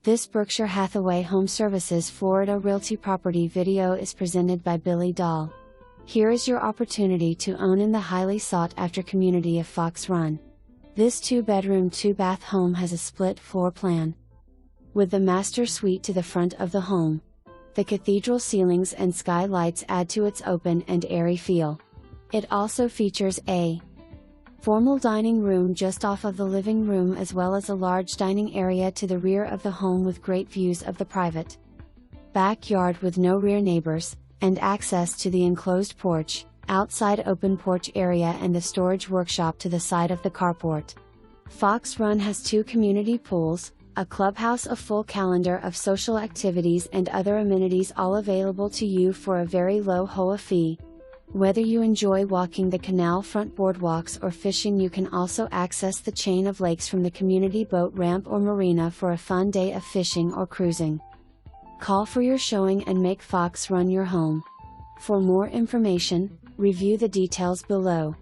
This Berkshire Hathaway HomeServices Florida Realty property video is presented by Billy Dahl. Here is your opportunity to own in the highly sought-after community of Fox Run. This 2-bedroom, 2-bath home has a split floor plan, with the master suite to the front of the home. The cathedral ceilings and skylights add to its open and airy feel. It also features a formal dining room just off of the living room, as well as a large dining area to the rear of the home with great views of the private backyard with no rear neighbors, and access to the enclosed porch, outside open porch area, and the storage workshop to the side of the carport. Fox Run has 2 community pools, a clubhouse, a full calendar of social activities, and other amenities, all available to you for a very low HOA fee. Whether you enjoy walking the canal front boardwalks or fishing, you can also access the chain of lakes from the community boat ramp or marina for a fun day of fishing or cruising. Call for your showing and make Fox Run your home. For more information, review the details below.